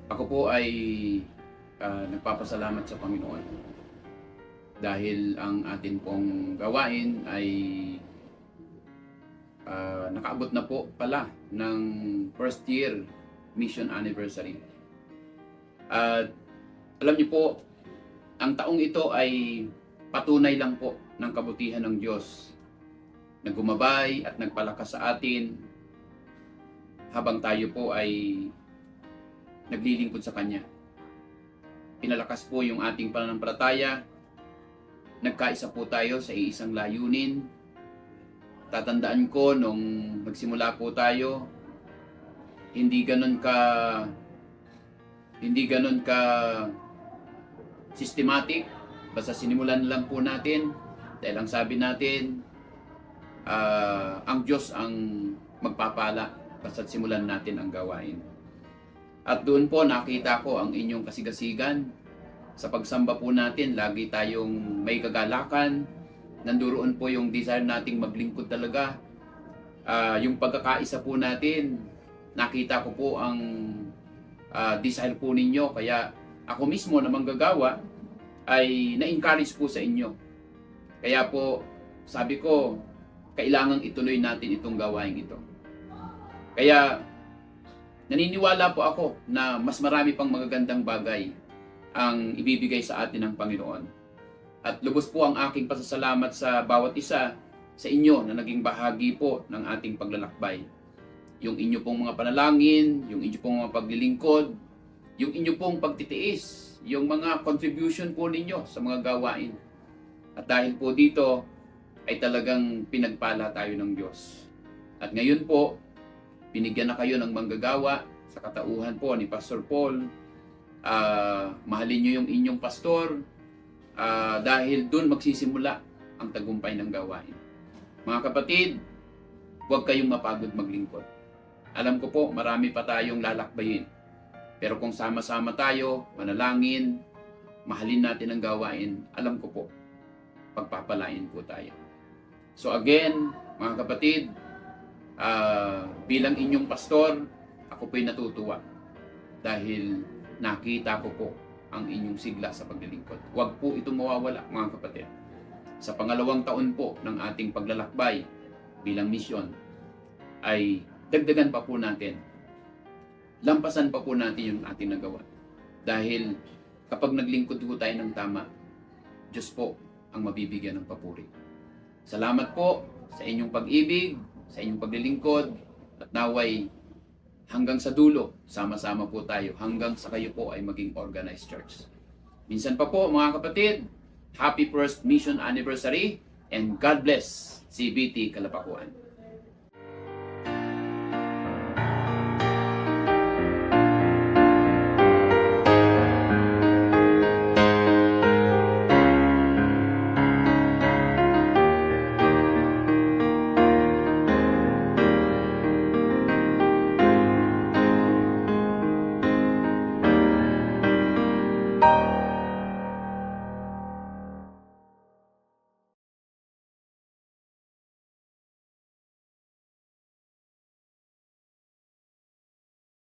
Ako po ay nagpapasalamat sa Panginoon dahil ang atin pong gawain ay nakaabot na po pala ng first year mission anniversary. At alam niyo po, ang taong ito ay patunay lang po ng kabutihan ng Diyos na gumabay at nagpalakas sa atin habang tayo po ay naglilingkod sa Kanya. Pinalakas po yung ating pananampalataya, nagkaisa po tayo sa iisang layunin. Tatandaan ko nung magsimula po tayo, hindi ganon ka systematic, basta sinimulan lang po natin dahil ang sabi natin, ang Diyos ang magpapala basta simulan natin ang gawain. At doon po nakita ko ang inyong kasigasigan. Sa pagsamba po natin, lagi tayong may kagalakan. Nanduroon po yung desire nating maglingkod talaga. Yung pagkakaisa po natin, nakita ko po ang desire po ninyo. Kaya ako mismo na manggagawa ay na-encourage po sa inyo. Kaya po, sabi ko, kailangang ituloy natin itong gawain ito. Kaya naniniwala po ako na mas marami pang magagandang bagay ang ibibigay sa atin ng Panginoon. At lubos po ang aking pasasalamat sa bawat isa sa inyo na naging bahagi po ng ating paglalakbay. Yung inyo pong mga panalangin, yung inyo pong mga paglilingkod, yung inyo pong pagtitiis, yung mga contribution po ninyo sa mga gawain. At dahil po dito ay talagang pinagpala tayo ng Diyos. At ngayon po, binigyan na kayo ng manggagawa sa katauhan po ni Pastor Paul. Mahalin nyo yung inyong pastor dahil doon magsisimula ang tagumpay ng gawain. Mga kapatid, huwag kayong mapagod maglingkod. Alam ko po, marami pa tayong lalakbayin. Pero kung sama-sama tayo, manalangin, mahalin natin ang gawain, alam ko po, pagpapalain po tayo. So again, mga kapatid, bilang inyong pastor, ako po'y natutuwa dahil nakita ko po ang inyong sigla sa paglilingkod. Huwag po ito mawawala, mga kapatid. Sa pangalawang taon po ng ating paglalakbay bilang misyon ay dagdagan pa po natin. Lampasan pa po natin yung ating nagawa. Dahil kapag naglingkod po tayo ng tama, Diyos po ang mabibigyan ng papuri. Salamat po sa inyong pag-ibig, sa inyong paglilingkod, at naway hanggang sa dulo, sama-sama po tayo hanggang sa kayo po ay maging organized church. Minsan pa po mga kapatid, happy first mission anniversary and God bless CBT Kalapakuan.